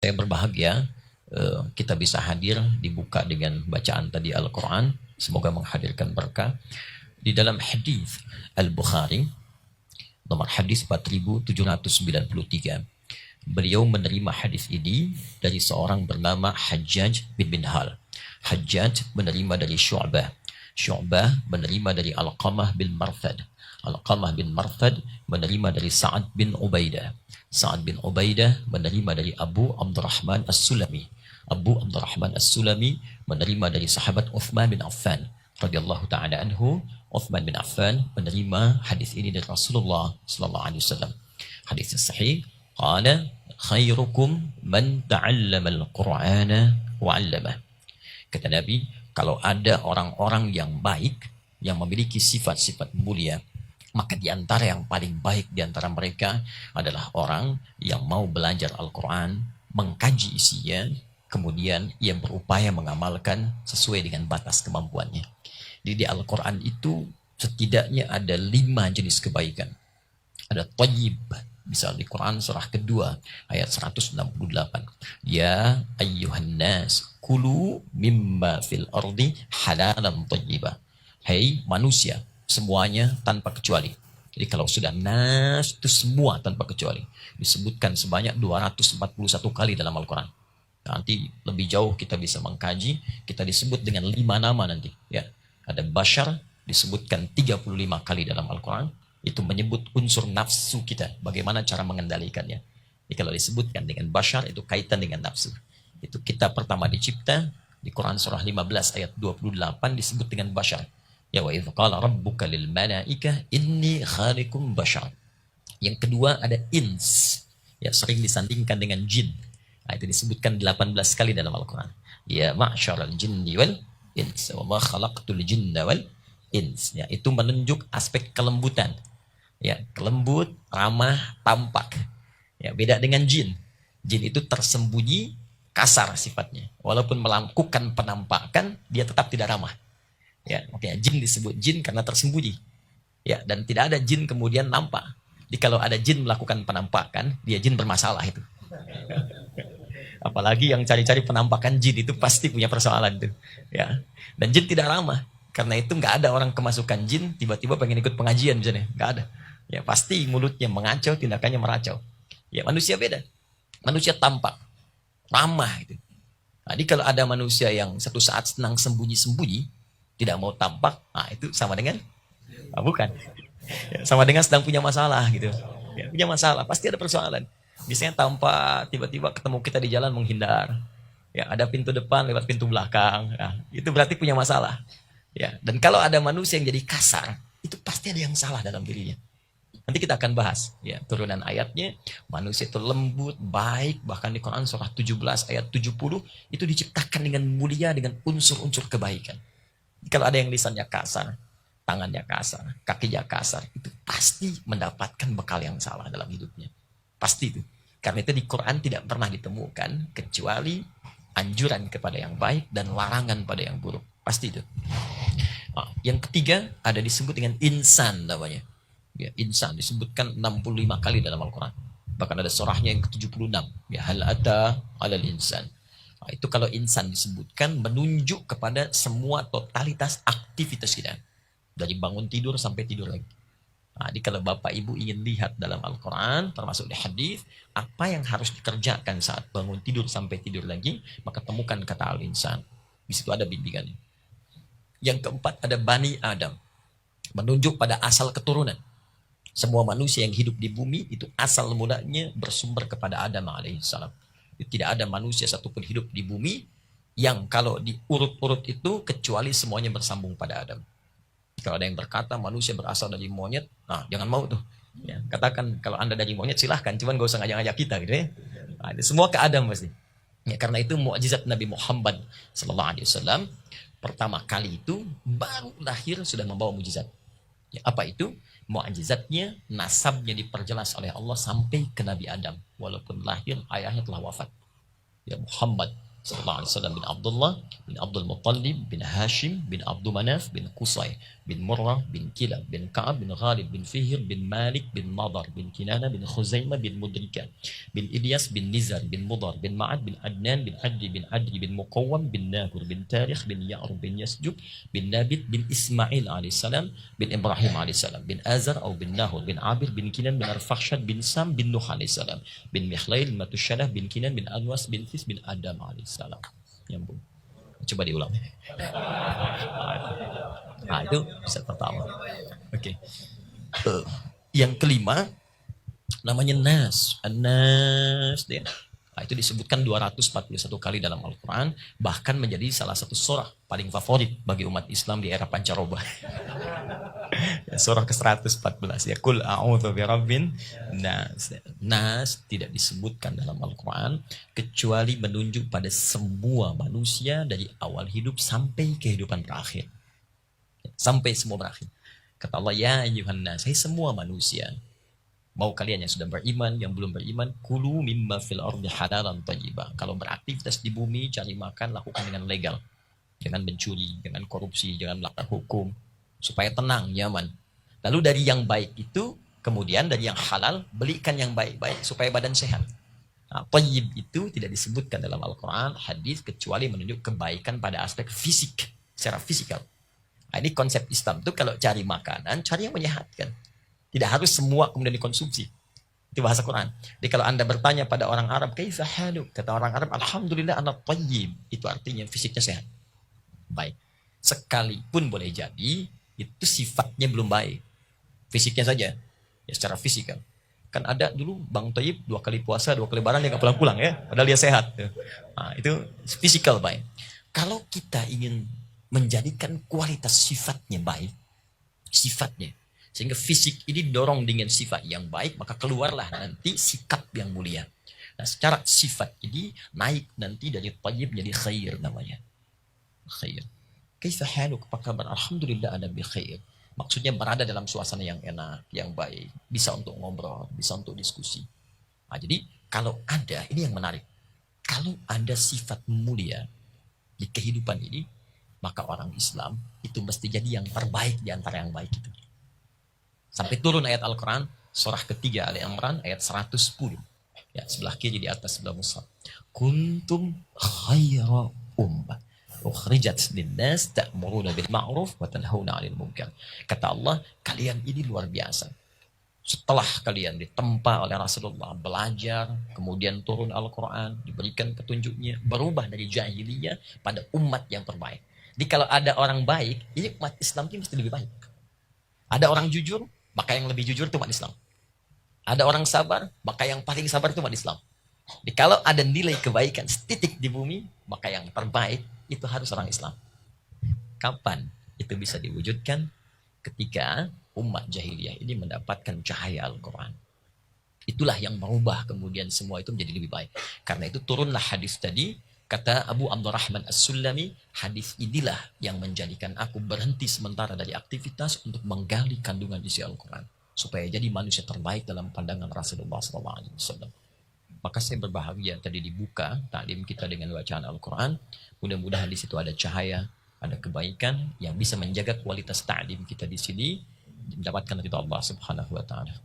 Saya berbahagia kita bisa hadir dibuka dengan bacaan tadi Al-Quran. Semoga menghadirkan berkah. Di dalam hadis Al-Bukhari, nomor hadis 4793, beliau menerima hadis ini dari seorang bernama Hajjaj bin Minhal. Hajjaj menerima dari Syu'bah. Syu'bah menerima dari Alqamah bin Marthad. Alqamah bin Marthad menerima dari Sa'ad bin Ubaidah. Sa'ad bin Ubaidah menerima dari Abu Abdurrahman As-Sulami. Abu Abdurrahman As-Sulami menerima dari sahabat Uthman bin Affan radhiyallahu ta'ala anhu. Uthman bin Affan menerima hadis ini dari Rasulullah sallallahu alaihi wasallam. Hadis sahih. Qala khairukum man ta'allama al-Qur'ana wa 'allamah. Kata Nabi, kalau ada orang-orang yang baik, yang memiliki sifat-sifat mulia, maka di antara yang paling baik di antara mereka adalah orang yang mau belajar Al-Quran, mengkaji isinya, kemudian ia berupaya mengamalkan sesuai dengan batas kemampuannya. Jadi di Al-Quran itu setidaknya ada 5 jenis kebaikan. Ada thayyib, misal di Quran surah kedua ayat 168. Ya ayyuhan nas kulu mimma fil ardi halalan thayyiba. Hei manusia, semuanya tanpa kecuali. Jadi kalau sudah nas itu semua tanpa kecuali. Disebutkan sebanyak 241 kali dalam Al-Quran. Nanti lebih jauh kita bisa mengkaji, kita disebut dengan 5 nama nanti. Ya, ada bashar disebutkan 35 kali dalam Al-Quran. Itu menyebut unsur nafsu kita, bagaimana cara mengendalikannya. Jadi kalau disebutkan dengan bashar, itu kaitan dengan nafsu. Itu kita pertama dicipta, di Quran surah 15 ayat 28 disebut dengan bashar. Ya wa idh qala rabbuka lil malaikah inni khaliqum bashar. Yang kedua ada ins, ya sering disandingkan dengan jin. Nah, itu disebutkan 18 kali dalam Al-Quran. Ya ma'syaral jinni wal ins wa ma khalaqtul jinna wal ins. Ya, itu menunjuk aspek kelembutan. Ya, kelembut, ramah, tampak. Ya, beda dengan jin. Jin itu tersembunyi, kasar sifatnya. Walaupun melakukan penampakan, dia tetap tidak ramah. Ya, makanya jin disebut jin karena tersembunyi. Ya, dan tidak ada jin kemudian nampak. Jadi kalau ada jin melakukan penampakan, dia jin bermasalah itu. Apalagi yang cari-cari penampakan jin itu pasti punya persoalan itu. Ya, dan jin tidak ramah. Karena itu nggak ada orang kemasukan jin tiba-tiba pengen ikut pengajian misalnya, nggak ada. Ya pasti mulutnya mengacau, tindakannya meracau. Ya manusia beda. Manusia tampak, ramah itu. Jadi kalau ada manusia yang satu saat senang sembunyi-sembunyi, tidak mau tampak, nah itu sama dengan, bukan. Ya, sama dengan sedang punya masalah gitu. Ya, punya masalah, pasti ada persoalan. Biasanya tampak, tiba-tiba ketemu kita di jalan menghindar. Ya ada pintu depan lewat pintu belakang. Nah, itu berarti punya masalah. Ya, dan kalau ada manusia yang jadi kasar, itu pasti ada yang salah dalam dirinya. Nanti kita akan bahas ya turunan ayatnya. Manusia itu lembut, baik, bahkan di Quran surah 17 ayat 70 itu diciptakan dengan mulia dengan unsur-unsur kebaikan. Kalau ada yang lisannya kasar, tangannya kasar, kakinya kasar, itu pasti mendapatkan bekal yang salah dalam hidupnya. Pasti itu. Karena itu di Quran tidak pernah ditemukan kecuali anjuran kepada yang baik dan larangan pada yang buruk. Pasti itu. Nah, yang ketiga ada disebut dengan insan namanya. Ya, insan disebutkan 65 kali dalam Al-Quran. Bahkan ada surahnya yang ke-76. Ya, hal ata alal insan. Nah, itu kalau insan disebutkan menunjuk kepada semua totalitas aktivitas kita. Dari bangun tidur sampai tidur lagi. Nah, jadi kalau Bapak Ibu ingin lihat dalam Al-Quran, termasuk di hadis, apa yang harus dikerjakan saat bangun tidur sampai tidur lagi, maka temukan kata al-insan. Di situ ada bimbingannya. Yang keempat ada Bani Adam. Menunjuk pada asal keturunan. Semua manusia yang hidup di bumi itu asal mulanya bersumber kepada Adam alaihissalam. Tidak ada manusia satupun hidup di bumi yang kalau diurut-urut itu kecuali semuanya bersambung pada Adam. Kalau ada yang berkata manusia berasal dari monyet, nah jangan mau tuh. Ya, katakan kalau Anda dari monyet silahkan, cuman gak usah ngajak-ngajak kita gitu ya. Nah, semua ke Adam pasti. Ya, karena itu mukjizat Nabi Muhammad SAW pertama kali itu baru lahir sudah membawa mukjizat. Ya, apa itu? Mukjizatnya nasabnya diperjelas oleh Allah sampai ke Nabi Adam walaupun lahir ayahnya telah wafat. Ya Muhammad sallallahu alaihi wasallam bin Abdullah bin Abdul Muttalib bin Hashim bin Abdul Manaf bin Qusay bin Murrah bin Kilab bin Ka'ab bin Ghalib bin Fihr bin Malik bin Nadar bin Kinana bin Khuzaimah bin Mudrika bin Ilyas bin Nizar bin Mudar bin Ma'ad bin Adnan bin Adri bin Muqawwam bin Nahur bin Tarikh bin Ya'rub bin Yasjub bin Nabit bin Ismail alaihissalam bin Ibrahim alaihissalam bin Azar atau bin Nahur bin Abir bin Kinan bin Arfakhshad bin Sam bin Nuh alaihissalam bin Mikhlail bin Matushalah bin Kinan bin Anwas bin Fis bin Adam alaihissalam. Nyambung. Coba diulang. Nah, itu set pertama. Oke. Yang kelima namanya Nas. An-Nas dia. Nah, itu disebutkan 241 kali dalam Al-Quran, bahkan menjadi salah satu surah paling favorit bagi umat Islam di era pancaroba. Surah ke-114 ya, Qul a'udzu birabbin nas. Nas tidak disebutkan dalam Al-Quran kecuali menunjuk pada semua manusia dari awal hidup sampai kehidupan berakhir. Sampai semua berakhir. Kata Allah, ya ayyuhan nas, hai semua manusia. Mau kalian yang sudah beriman, yang belum beriman, kulu mimma fil ardi halalan thayyibah. Kalau beraktivitas di bumi, cari makan, lakukan dengan legal. Jangan mencuri, jangan korupsi, jangan melanggar hukum. Supaya tenang, nyaman. Lalu dari yang baik itu, kemudian dari yang halal, belikan yang baik-baik supaya badan sehat. Nah, thayyib itu tidak disebutkan dalam Al-Quran, hadis, kecuali menunjuk kebaikan pada aspek fisik, secara fisikal. Nah, ini konsep Islam itu kalau cari makanan, cari yang menyehatkan. Tidak harus semua kemudian dikonsumsi. Itu bahasa Quran. Jadi kalau Anda bertanya pada orang Arab, kaifa haluk? Kata orang Arab, alhamdulillah ana thayyib. Itu artinya fisiknya sehat. Baik. Sekalipun boleh jadi, itu sifatnya belum baik. Fisiknya saja. Ya secara fisikal. Kan ada dulu Bang Thayyib 2 kali puasa, 2 kali lebaran dia nggak pulang-pulang ya. Padahal dia sehat. Nah, itu fisikal baik. Kalau kita ingin menjadikan kualitas sifatnya baik, sifatnya, sehingga fisik ini dorong dengan sifat yang baik, maka keluarlah nanti sikap yang mulia. Nah, secara sifat ini naik nanti dari thayyib menjadi khair namanya. Khair. Kaifa haluk? Apa kabar? Alhamdulillah ana bi khair. Maksudnya berada dalam suasana yang enak, yang baik. Bisa untuk ngobrol, bisa untuk diskusi. Nah, jadi kalau ada, ini yang menarik. Kalau ada sifat mulia di kehidupan ini, maka orang Islam itu mesti jadi yang terbaik di antara yang baik itu. Sampai turun ayat Al-Quran, surah ketiga Ali Imran, ayat 110. Ya, sebelah kiri di atas sebelah mushaf. Kuntum khaira ummah. Ukhrijat linnas ta'muruna bil ma'ruf wa tanhauna 'anil munkar. Kata Allah, kalian ini luar biasa. Setelah kalian ditempa oleh Rasulullah, belajar, kemudian turun Al-Quran, diberikan petunjuknya, berubah dari jahiliyah pada umat yang terbaik. Jadi kalau ada orang baik, ini umat Islam ini mesti lebih baik. Ada orang jujur, maka yang lebih jujur itu umat Islam. Ada orang sabar, maka yang paling sabar itu umat Islam. Jadi kalau ada nilai kebaikan setitik di bumi, maka yang terbaik itu harus orang Islam. Kapan itu bisa diwujudkan? Ketika umat jahiliyah ini mendapatkan cahaya Al-Quran. Itulah yang merubah kemudian semua itu menjadi lebih baik. Karena itu turunlah hadis tadi, kata Abu Abdurrahman As-Sulami, hadis inilah yang menjadikan aku berhenti sementara dari aktivitas untuk menggali kandungan isi Al-Quran. Supaya jadi manusia terbaik dalam pandangan Rasulullah SAW. Maka saya berbahagia tadi dibuka taklim kita dengan bacaan Al-Quran. Mudah-mudahan di situ ada cahaya, ada kebaikan yang bisa menjaga kualitas taklim kita di sini, mendapatkan ridha Allah Subhanahu wa taala.